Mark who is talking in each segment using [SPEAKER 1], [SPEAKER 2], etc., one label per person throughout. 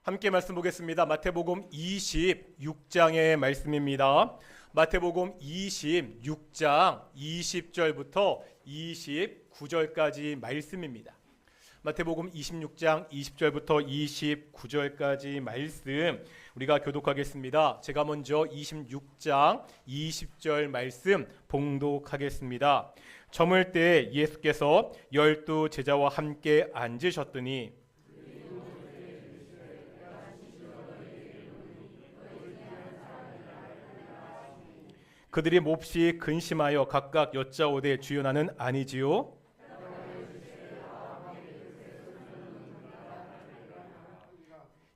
[SPEAKER 1] 함께 말씀 보겠습니다. 마태복음 26장의 말씀입니다. 마태복음 26장 20절부터 29절까지 말씀입니다. 마태복음 26장 20절부터 29절까지 말씀 우리가 교독하겠습니다. 제가 먼저 26장 20절 말씀 봉독하겠습니다. 저물 때 예수께서 12 제자와 함께 앉으셨더니 그들이 몹시 근심하여 각각 여짜오되 주여 나는 아니지요.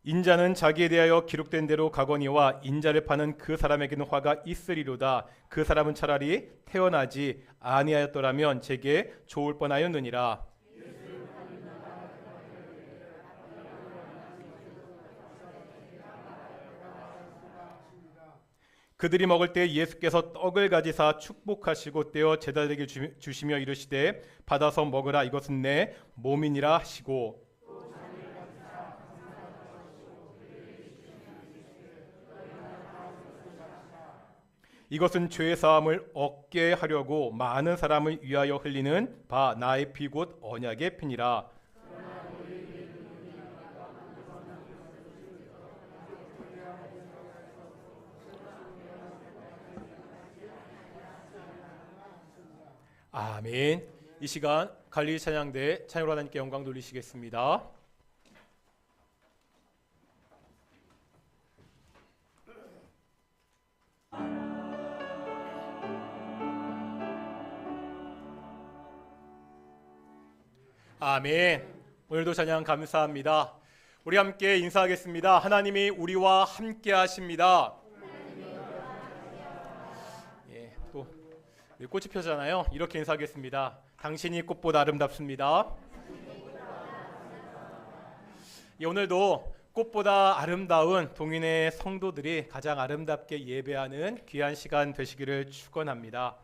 [SPEAKER 1] 인자는 자기에 대하여 기록된 대로 가거니와 인자를 파는 그 사람에게는 화가 있으리로다. 그 사람은 차라리 태어나지 아니하였더라면 제게 좋을 뻔하였느니라. 그들이 먹을 때 예수께서 떡을 가지사 축복하시고 떼어 제자들에게 주시며 이르시되 받아서 먹으라 이것은 내 몸이니라 하시고 이것은 죄 사함을 얻게 하려고 많은 사람을 위하여 흘리는 바 나의 피 곧 언약의 피니라. 아멘. 이 시간 갈릴리 찬양대 찬양으로 하나님께 영광 돌리시겠습니다. 아멘. 오늘도 찬양 감사합니다. 우리 함께 인사하겠습니다. 하나님이 우리와 함께 하십니다. 또 꽃이 펴잖아요. 이렇게 인사하겠습니다. 당신이 꽃보다 아름답습니다. 오늘도 꽃보다 아름다운 동인의 성도들이 가장 아름답게 예배하는 귀한 시간 되시기를 축원합니다.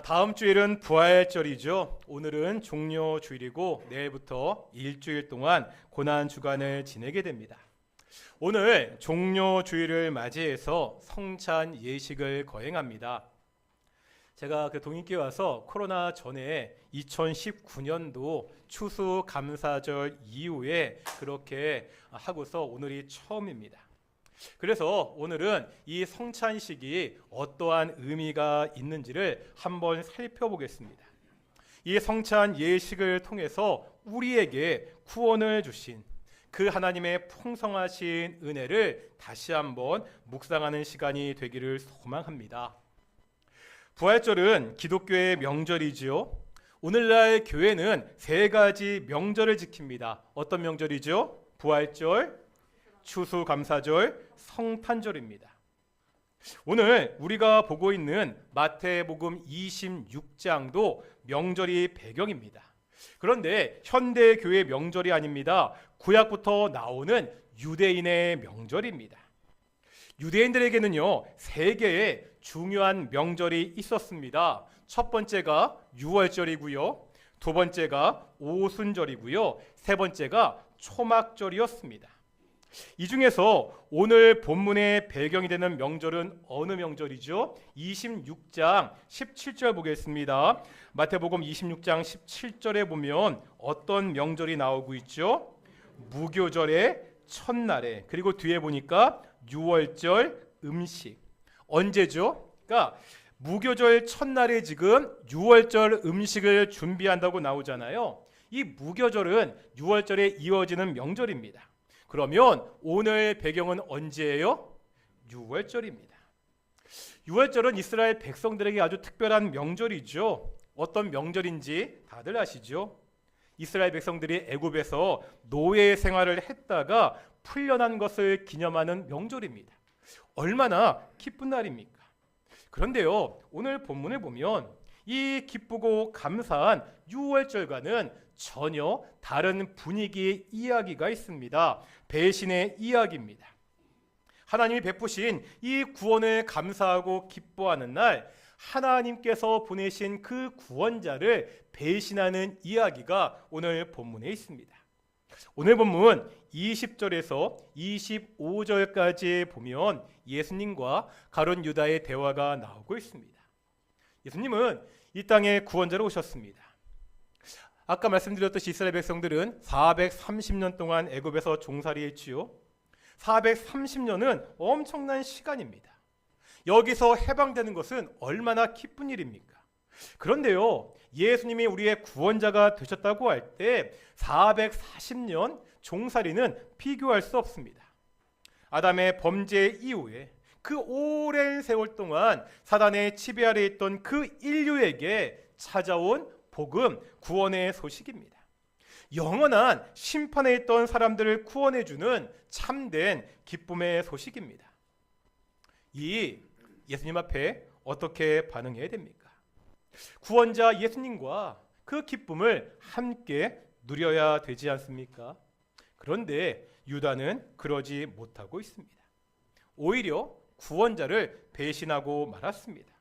[SPEAKER 1] 다음 주일은 부활절이죠. 오늘은 종료주일이고 내일부터 일주일 동안 고난주간을 지내게 됩니다. 오늘 종료주일을 맞이해서 성찬 예식을 거행합니다. 제가 동인교회 와서 코로나 전에 2019년도 추수감사절 이후에 그렇게 하고서 오늘이 처음입니다. 그래서 오늘은 이 성찬식이 어떠한 의미가 있는지를 한번 살펴보겠습니다. 이 성찬 예식을 통해서 우리에게 구원을 주신 그 하나님의 풍성하신 은혜를 다시 한번 묵상하는 시간이 되기를 소망합니다. 부활절은 기독교의 명절이지요. 오늘날 교회는 세 가지 명절을 지킵니다. 어떤 명절이죠? 부활절, 추수감사절, 성탄절입니다. 오늘 우리가 보고 있는 마태복음 26장도 명절이 배경입니다. 그런데 현대 교회 명절이 아닙니다. 구약부터 나오는 유대인의 명절입니다. 유대인들에게는요, 세 개의 중요한 명절이 있었습니다. 첫 번째가 유월절이고요, 두 번째가 오순절이고요, 세 번째가 초막절이었습니다. 이 중에서 오늘 본문의 배경이 되는 명절은 어느 명절이죠? 26장 17절 보겠습니다. 마태복음 26장 17절에 보면 어떤 명절이 나오고 있죠? 무교절의 첫날에, 그리고 뒤에 보니까 유월절 음식. 언제죠? 그러니까 무교절 첫날에 지금 유월절 음식을 준비한다고 나오잖아요. 이 무교절은 유월절에 이어지는 명절입니다. 그러면 오늘 배경은 언제예요? 유월절입니다. 유월절은 이스라엘 백성들에게 아주 특별한 명절이죠. 어떤 명절인지 다들 아시죠? 이스라엘 백성들이 애굽에서 노예 생활을 했다가 풀려난 것을 기념하는 명절입니다. 얼마나 기쁜 날입니까? 그런데요, 오늘 본문을 보면 이 기쁘고 감사한 유월절과는 전혀 다른 분위기의 이야기가 있습니다. 배신의 이야기입니다. 하나님이 베푸신 이 구원을 감사하고 기뻐하는 날, 하나님께서 보내신 그 구원자를 배신하는 이야기가 오늘 본문에 있습니다. 오늘 본문 20절에서 25절까지 보면 예수님과 가룟 유다의 대화가 나오고 있습니다. 예수님은 이 땅에 구원자로 오셨습니다. 아까 말씀드렸듯이 이스라엘 백성들은 430년 동안 애굽에서 종살이했지요. 430년은 엄청난 시간입니다. 여기서 해방되는 것은 얼마나 기쁜 일입니까? 그런데요, 예수님이 우리의 구원자가 되셨다고 할 때 440년 종살이는 비교할 수 없습니다. 아담의 범죄 이후에 그 오랜 세월 동안 사단의 지배 아래 있던 그 인류에게 찾아온 복음, 구원의 소식입니다. 영원한 심판에 있던 사람들을 구원해주는 참된 기쁨의 소식입니다. 이 예수님 앞에 어떻게 반응해야 됩니까? 구원자 예수님과 그 기쁨을 함께 누려야 되지 않습니까? 그런데 유다는 그러지 못하고 있습니다. 오히려 구원자를 배신하고 말았습니다.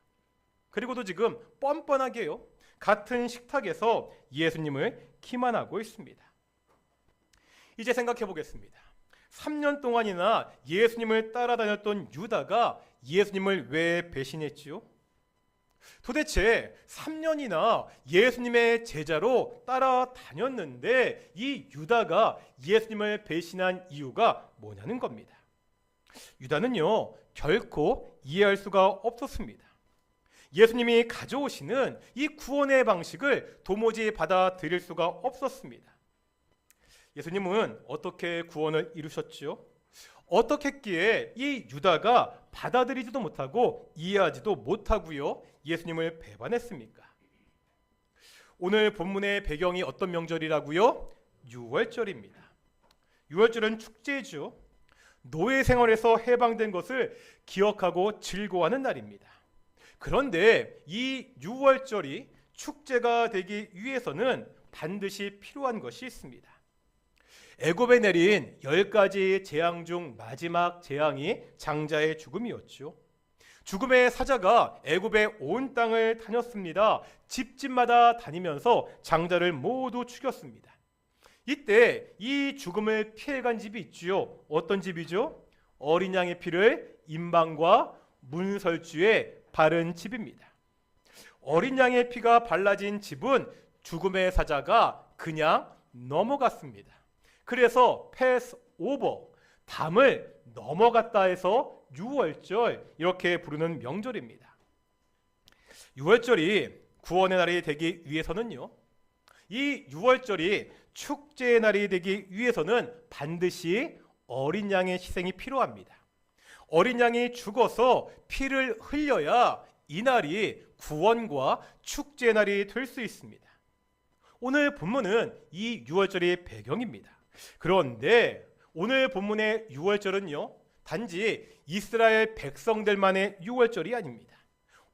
[SPEAKER 1] 그리고도 지금 뻔뻔하게요, 같은 식탁에서 예수님을 기만하고 있습니다. 이제 생각해 보겠습니다. 3년 동안이나 예수님을 따라다녔던 유다가 예수님을 왜 배신했지요? 도대체 3년이나 예수님의 제자로 따라다녔는데 이 유다가 예수님을 배신한 이유가 뭐냐는 겁니다. 유다는요, 결코 이해할 수가 없었습니다. 예수님이 가져오시는 이 구원의 방식을 도무지 받아들일 수가 없었습니다. 예수님은 어떻게 구원을 이루셨지요? 어떻게 했기에 이 유다가 받아들이지도 못하고 이해하지도 못하고요, 예수님을 배반했습니까? 오늘 본문의 배경이 어떤 명절이라고요? 유월절입니다. 유월절은 축제죠. 노예 생활에서 해방된 것을 기억하고 즐거워하는 날입니다. 그런데 이 유월절이 축제가 되기 위해서는 반드시 필요한 것이 있습니다. 애굽에 내린 10가지 재앙 중 마지막 재앙이 장자의 죽음이었죠. 죽음의 사자가 애굽의 온 땅을 다녔습니다. 집집마다 다니면서 장자를 모두 죽였습니다. 이때 이 죽음을 피해간 집이 있지요. 어떤 집이죠? 어린 양의 피를 임방과 문설주에 바른 집입니다. 어린 양의 피가 발라진 집은 죽음의 사자가 그냥 넘어갔습니다. 그래서 패스 오버, 담을 넘어갔다 해서 유월절 이렇게 부르는 명절입니다. 유월절이 구원의 날이 되기 위해서는요, 이 유월절이 축제의 날이 되기 위해서는 반드시 어린 양의 희생이 필요합니다. 어린 양이 죽어서 피를 흘려야 이 날이 구원과 축제의 날이 될 수 있습니다. 오늘 본문은 이 유월절의 배경입니다. 그런데 오늘 본문의 유월절은요, 단지 이스라엘 백성들만의 유월절이 아닙니다.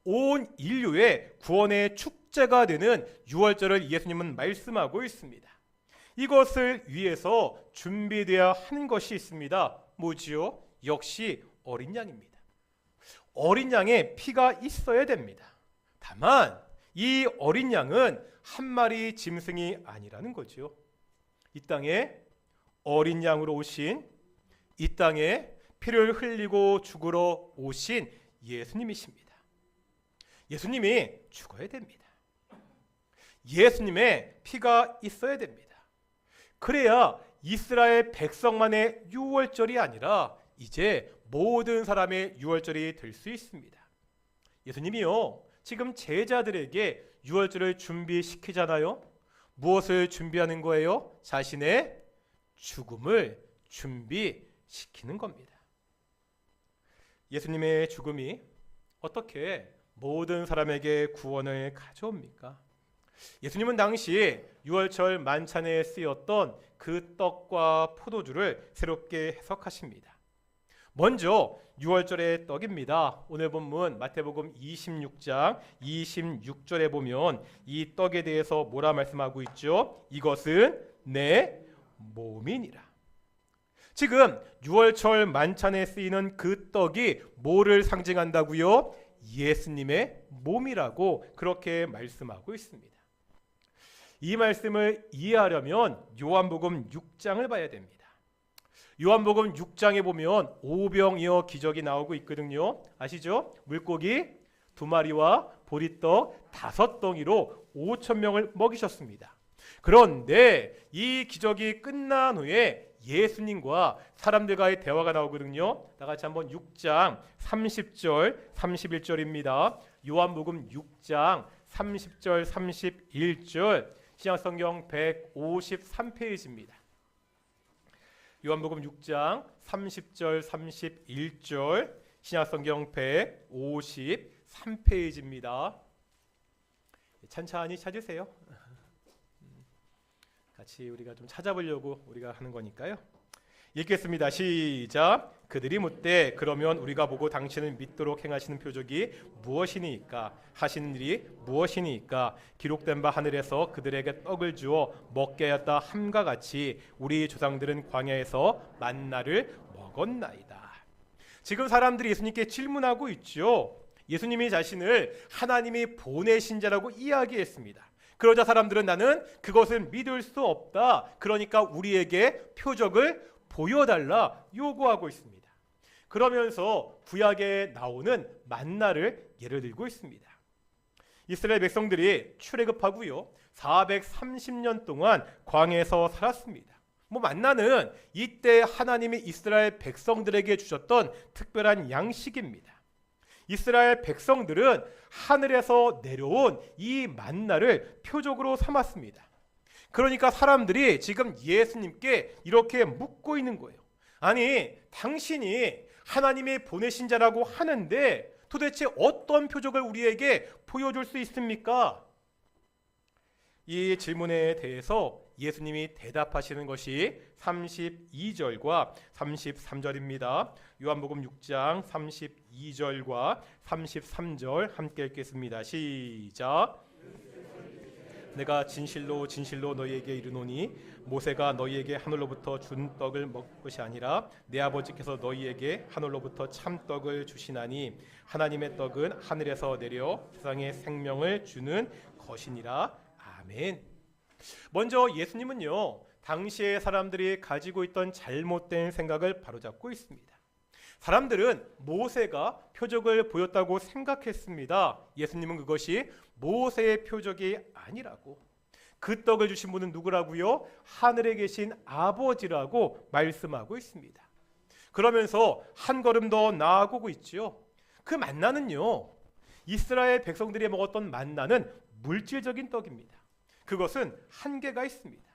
[SPEAKER 1] 온 인류의 구원의 축제가 되는 유월절을 예수님은 말씀하고 있습니다. 이것을 위해서 준비되어야 하는 것이 있습니다. 뭐지요? 역시 어린 양입니다. 어린 양의 피가 있어야 됩니다. 다만 이 어린 양은 한 마리 짐승이 아니라는 거죠. 이 땅에 어린 양으로 오신, 이 땅에 피를 흘리고 죽으러 오신 예수님이십니다. 예수님이 죽어야 됩니다. 예수님의 피가 있어야 됩니다. 그래야 이스라엘 백성만의 유월절이 아니라 이제 모든 사람의 유월절이 될 수 있습니다. 예수님이요, 지금 제자들에게 유월절을 준비시키잖아요. 무엇을 준비하는 거예요? 자신의 죽음을 준비시키는 겁니다. 예수님의 죽음이 어떻게 모든 사람에게 구원을 가져옵니까? 예수님은 당시 유월절 만찬에 쓰였던 그 떡과 포도주를 새롭게 해석하십니다. 먼저 유월절의 떡입니다. 오늘 본문 마태복음 26장 26절에 보면 이 떡에 대해서 뭐라 말씀하고 있죠? 이것은 내 몸이니라. 지금 유월절 만찬에 쓰이는 그 떡이 뭐를 상징한다고요? 예수님의 몸이라고 그렇게 말씀하고 있습니다. 이 말씀을 이해하려면 요한복음 6장을 봐야 됩니다. 요한복음 6장에 보면 오병이어 기적이 나오고 있거든요. 아시죠? 물고기 2마리와 보리떡 5덩이로 5,000명을 먹이셨습니다. 그런데 이 기적이 끝난 후에 예수님과 사람들과의 대화가 나오거든요. 다 같이 한번 6장 30절 31절입니다. 요한복음 6장 30절 31절 신약성경 153페이지입니다. 요한복음 6장 30절 31절 신약성경 153페이지입니다. 찬찬히 찾으세요. 같이 우리가 좀 찾아보려고 우리가 하는 거니까요. 읽겠습니다. 시작. 그들이 묻되 그러면 우리가 보고 당신을 믿도록 행하시는 표적이 무엇이니까 하시는 일이 무엇이니까 기록된 바 하늘에서 그들에게 떡을 주어 먹게 하였다 함과 같이 우리 조상들은 광야에서 만나를 먹었나이다. 지금 사람들이 예수님께 질문하고 있죠. 예수님이 자신을 하나님이 보내신 자라고 이야기했습니다. 그러자 사람들은 나는 그것을 믿을 수 없다. 그러니까 우리에게 표적을 보여달라 요구하고 있습니다. 그러면서 구약에 나오는 만나를 예를 들고 있습니다. 이스라엘 백성들이 출애굽하고요 430년 동안 광야에서 살았습니다. 만나는 이때 하나님이 이스라엘 백성들에게 주셨던 특별한 양식입니다. 이스라엘 백성들은 하늘에서 내려온 이 만나를 표적으로 삼았습니다. 그러니까 사람들이 지금 예수님께 이렇게 묻고 있는 거예요. 아니, 당신이 하나님이 보내신 자라고 하는데 도대체 어떤 표적을 우리에게 보여줄 수 있습니까? 이 질문에 대해서 예수님이 대답하시는 것이 32절과 33절입니다. 요한복음 6장 32절과 33절 함께 읽겠습니다. 시작. 내가 진실로 진실로 너희에게 이르노니 모세가 너희에게 하늘로부터 준 떡을 먹을 것이 아니라 내 아버지께서 너희에게 하늘로부터 참떡을 주시나니 하나님의 떡은 하늘에서 내려 세상에 생명을 주는 것이니라. 아멘. 먼저 예수님은요 당시의 사람들이 가지고 있던 잘못된 생각을 바로잡고 있습니다. 사람들은 모세가 표적을 보였다고 생각했습니다. 예수님은 그것이 모세의 표적이 아니라고, 그 떡을 주신 분은 누구라고요? 하늘에 계신 아버지라고 말씀하고 있습니다. 그러면서 한 걸음 더 나아가고 있죠. 그 만나는요 이스라엘 백성들이 먹었던 만나는 물질적인 떡입니다. 그것은 한계가 있습니다.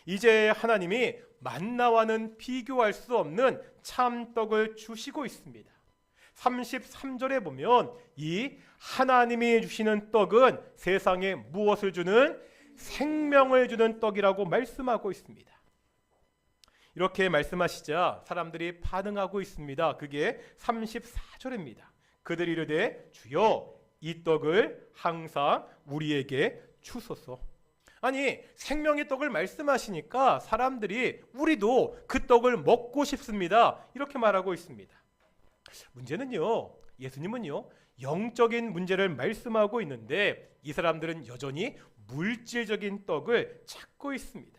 [SPEAKER 1] 이제 하나님이 만나와는 비교할 수 없는 참떡을 주시고 있습니다. 33절에 보면 이 하나님이 주시는 떡은 세상에 무엇을 주는? 생명을 주는 떡이라고 말씀하고 있습니다. 이렇게 말씀하시자 사람들이 반응하고 있습니다. 그게 34절입니다. 그들이 이르되 주여 이 떡을 항상 우리에게 주소서. 아니, 생명의 떡을 말씀하시니까 사람들이 우리도 그 떡을 먹고 싶습니다. 이렇게 말하고 있습니다. 문제는요, 예수님은요 영적인 문제를 말씀하고 있는데 이 사람들은 여전히 물질적인 떡을 찾고 있습니다.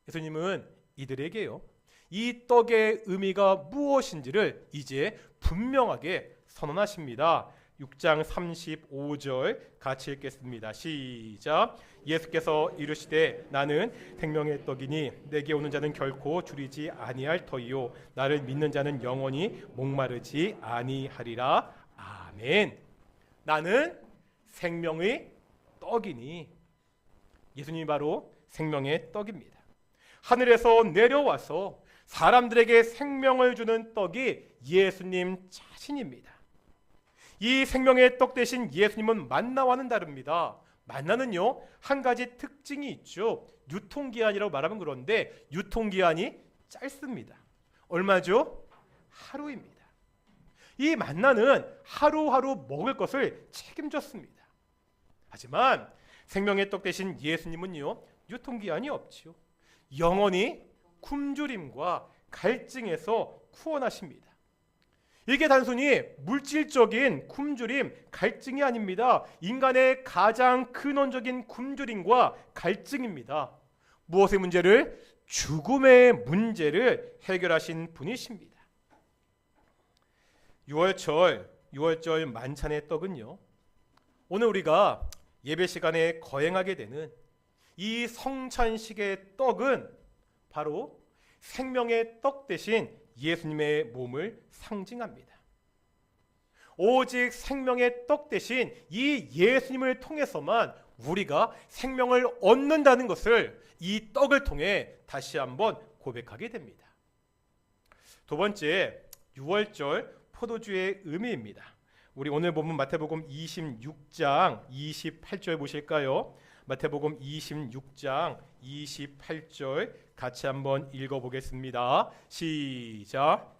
[SPEAKER 1] 예수님은 이들에게요 이 떡의 의미가 무엇인지를 이제 분명하게 선언하십니다. 6장 35절 같이 읽겠습니다. 시작. 예수께서 이르시되 나는 생명의 떡이니 내게 오는 자는 결코 줄이지 아니할 터이요 나를 믿는 자는 영원히 목마르지 아니하리라. 아멘. 나는 생명의 떡이니, 예수님이 바로 생명의 떡입니다. 하늘에서 내려와서 사람들에게 생명을 주는 떡이 예수님 자신입니다. 이 생명의 떡 대신 예수님은 만나와는 다릅니다. 만나는요 한 가지 특징이 있죠. 유통기한이라고 말하면 그런데 유통기한이 짧습니다. 얼마죠? 하루입니다. 이 만나는 하루하루 먹을 것을 책임졌습니다. 하지만 생명의 떡 대신 예수님은요 유통기한이 없지요. 영원히 굶주림과 갈증에서 구원하십니다. 이게 단순히 물질적인 굶주림, 갈증이 아닙니다. 인간의 가장 근원적인 굶주림과 갈증입니다. 무엇의 문제를? 죽음의 문제를 해결하신 분이십니다. 6월절 만찬의 떡은요, 오늘 우리가 예배 시간에 거행하게 되는 이 성찬식의 떡은 바로 생명의 떡 대신 예수님의 몸을 상징합니다. 오직 생명의 떡 대신 이 예수님을 통해서만 우리가 생명을 얻는다는 것을 이 떡을 통해 다시 한번 고백하게 됩니다. 두 번째, 6월절 포도주의 의미입니다. 우리 오늘 본문 마태복음 26장 28절 보실까요? 마태복음 26장 28절 같이 한번 읽어보겠습니다. 시작.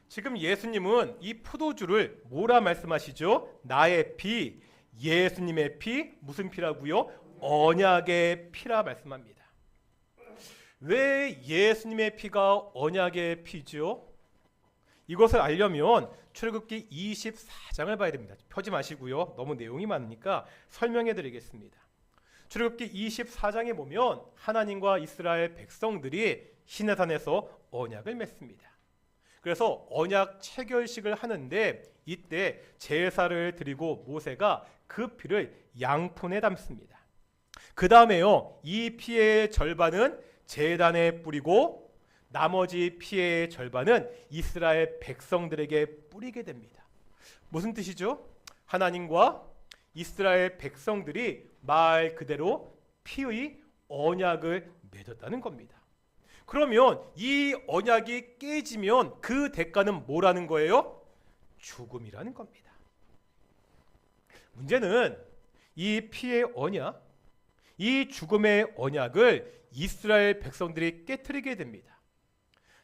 [SPEAKER 1] 지금 예수님은 이 포도주를 뭐라 말씀하시죠? 나의 피, 예수님의 피, 무슨 피라고요? 언약의 피라 말씀합니다. 왜 예수님의 피가 언약의 피죠? 이것을 알려면 출애굽기 24장을 봐야 됩니다. 펴지 마시고요. 너무 내용이 많으니까 설명해 드리겠습니다. 출애굽기 24장에 보면 하나님과 이스라엘 백성들이 시내산에서 언약을 맺습니다. 그래서 언약 체결식을 하는데 이때 제사를 드리고 모세가 그 피를 양푼에 담습니다. 그 다음에요, 이 피의 절반은 제단에 뿌리고 나머지 피의 절반은 이스라엘 백성들에게 뿌리게 됩니다. 무슨 뜻이죠? 하나님과 이스라엘 백성들이 말 그대로 피의 언약을 맺었다는 겁니다. 그러면 이 언약이 깨지면 그 대가는 뭐라는 거예요? 죽음이라는 겁니다. 문제는 이 피의 언약, 이 죽음의 언약을 이스라엘 백성들이 깨트리게 됩니다.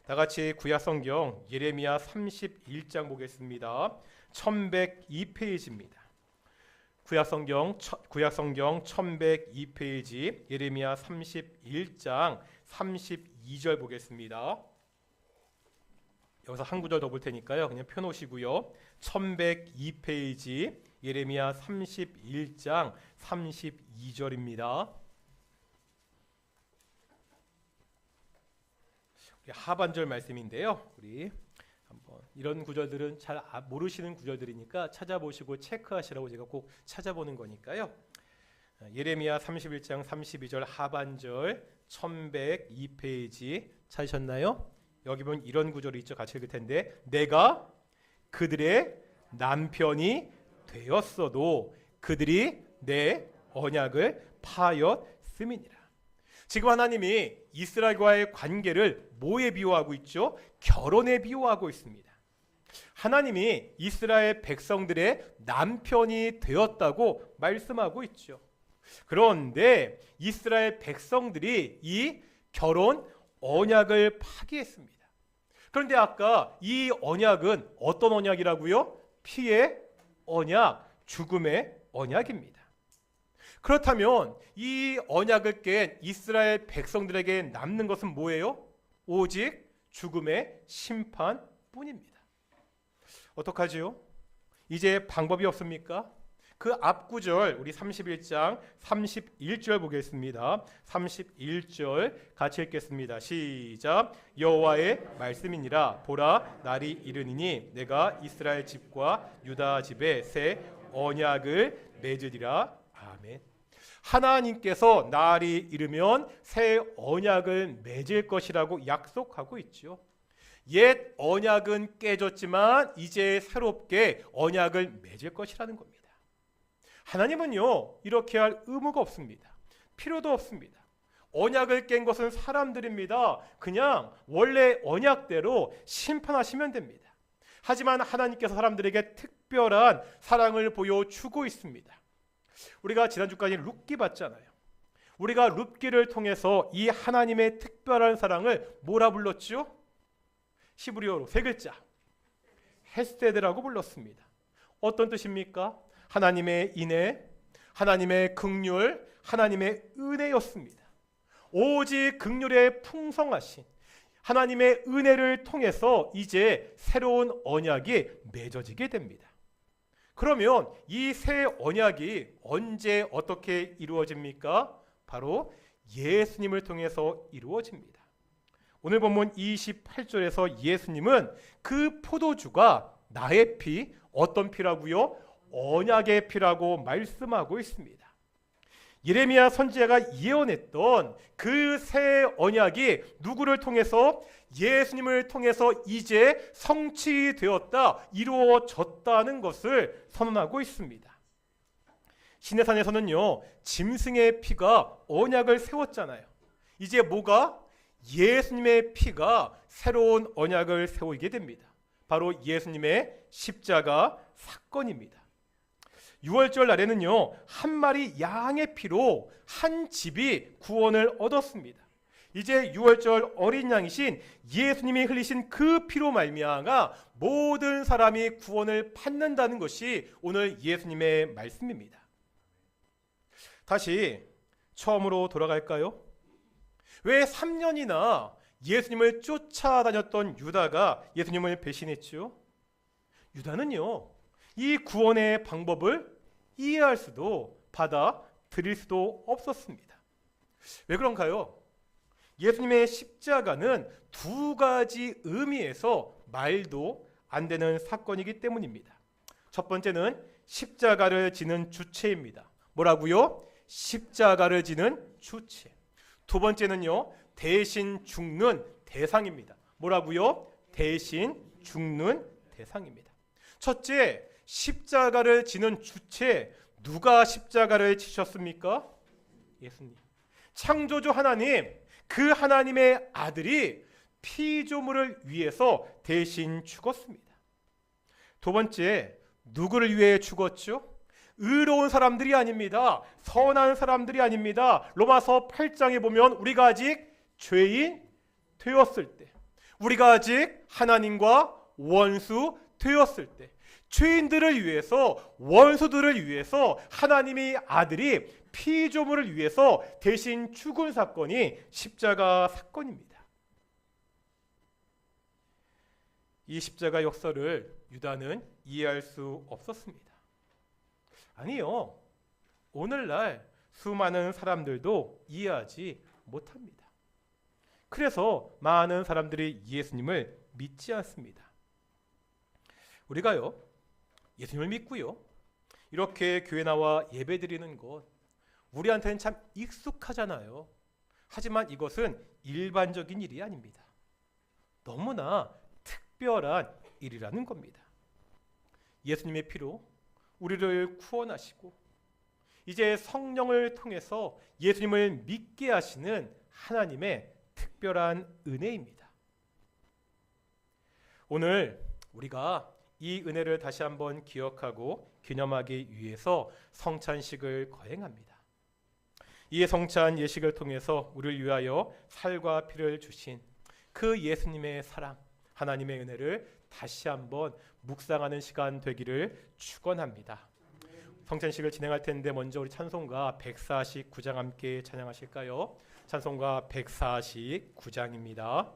[SPEAKER 1] 다 같이 구약성경 예레미야 31장 보겠습니다. 1102페이지입니다. 구약성경 1102페이지 예레미야 31장 32절 보겠습니다. 여기서 한 구절 더 볼 테니까요. 그냥 펴놓으시고요. 1102페이지 예레미야 31장 32절입니다. 하반절 말씀인데요. 우리 한번 이런 구절들은 잘 모르시는 구절들이니까 찾아보시고 체크하시라고 제가 꼭 찾아보는 거니까요. 예레미야 31장 32절 하반절 1102페이지 찾으셨나요? 여기 보면 이런 구절이 있죠. 같이 읽을 텐데, 내가 그들의 남편이 되었어도 그들이 내 언약을 파였음이니라. 지금 하나님이 이스라엘과의 관계를 뭐에 비유하고 있죠? 결혼에 비유하고 있습니다. 하나님이 이스라엘 백성들의 남편이 되었다고 말씀하고 있죠. 그런데 이스라엘 백성들이 이 결혼 언약을 파기했습니다. 그런데 아까 이 언약은 어떤 언약이라고요? 피의 언약, 죽음의 언약입니다. 그렇다면 이 언약을 깬 이스라엘 백성들에게 남는 것은 뭐예요? 오직 죽음의 심판뿐입니다. 어떡하지요? 이제 방법이 없습니까? 그 앞구절 우리 31장 31절 보겠습니다. 31절 같이 읽겠습니다. 시작. 여호와의 말씀이니라. 보라, 날이 이르니니 내가 이스라엘 집과 유다 집에 새 언약을 맺으리라. 아멘. 하나님께서 날이 이르면 새 언약을 맺을 것이라고 약속하고 있죠. 옛 언약은 깨졌지만 이제 새롭게 언약을 맺을 것이라는 겁니다. 하나님은요, 이렇게 할 의무가 없습니다. 필요도 없습니다. 언약을 깬 것은 사람들입니다. 그냥 원래 언약대로 심판하시면 됩니다. 하지만 하나님께서 사람들에게 특별한 사랑을 보여주고 있습니다. 우리가 지난주까지 룻기 봤잖아요. 우리가 룻기를 통해서 이 하나님의 특별한 사랑을 뭐라 불렀죠? 히브리어로 세 글자 헤세드라고 불렀습니다. 어떤 뜻입니까? 하나님의 인애, 하나님의 긍휼, 하나님의 은혜였습니다. 오직 긍휼에 풍성하신 하나님의 은혜를 통해서 이제 새로운 언약이 맺어지게 됩니다. 그러면 이 새 언약이 언제 어떻게 이루어집니까? 바로 예수님을 통해서 이루어집니다. 오늘 본문 28절에서 예수님은 그 포도주가 나의 피, 어떤 피라고요? 언약의 피라고 말씀하고 있습니다. 예레미야 선지자가 예언했던 그 새 언약이 누구를 통해서? 예수님을 통해서 이제 성취되었다, 이루어졌다는 것을 선언하고 있습니다. 시내산에서는요, 짐승의 피가 언약을 세웠잖아요. 이제 뭐가? 예수님의 피가 새로운 언약을 세우게 됩니다. 바로 예수님의 십자가 사건입니다. 유월절 날에는요, 한 마리 양의 피로 한 집이 구원을 얻었습니다. 이제 유월절 어린 양이신 예수님이 흘리신 그 피로 말미암아 모든 사람이 구원을 받는다는 것이 오늘 예수님의 말씀입니다. 다시 처음으로 돌아갈까요? 왜 3년이나 예수님을 쫓아다녔던 유다가 예수님을 배신했죠? 유다는요, 이 구원의 방법을 이해할 수도 받아들일 수도 없었습니다. 왜 그런가요? 예수님의 십자가는 두 가지 의미에서 말도 안 되는 사건이기 때문입니다. 첫 번째는 십자가를 지는 주체입니다. 뭐라고요? 십자가를 지는 주체. 두 번째는요, 대신 죽는 대상입니다. 뭐라고요? 대신 죽는 대상입니다. 첫째, 십자가를 지는 주체, 누가 십자가를 지셨습니까? 예수님. 창조주 하나님, 그 하나님의 아들이 피조물을 위해서 대신 죽었습니다. 두 번째, 누구를 위해 죽었죠? 의로운 사람들이 아닙니다. 선한 사람들이 아닙니다. 로마서 8장에 보면 우리가 아직 죄인 되었을 때, 우리가 아직 하나님과 원수 되었을 때, 죄인들을 위해서, 원수들을 위해서 하나님의 아들이 피조물을 위해서 대신 죽은 사건이 십자가 사건입니다. 이 십자가 역사를 유다는 이해할 수 없었습니다. 아니요, 오늘날 수많은 사람들도 이해하지 못합니다. 그래서 많은 사람들이 예수님을 믿지 않습니다. 우리가요, 예수님을 믿고요, 이렇게 교회 나와 예배드리는 것, 우리한테는 참 익숙하잖아요. 하지만 이것은 일반적인 일이 아닙니다. 너무나 특별한 일이라는 겁니다. 예수님의 피로 우리를 구원하시고 이제 성령을 통해서 예수님을 믿게 하시는 하나님의 특별한 은혜입니다. 오늘 우리가 이 은혜를 다시 한번 기억하고 기념하기 위해서 성찬식을 거행합니다. 이 성찬 예식을 통해서 우리를 위하여 살과 피를 주신 그 예수님의 사랑, 하나님의 은혜를 다시 한번 묵상하는 시간 되기를 축원합니다. 성찬식을 진행할 텐데 먼저 우리 찬송가 149장 함께 찬양하실까요? 찬송가 149장입니다.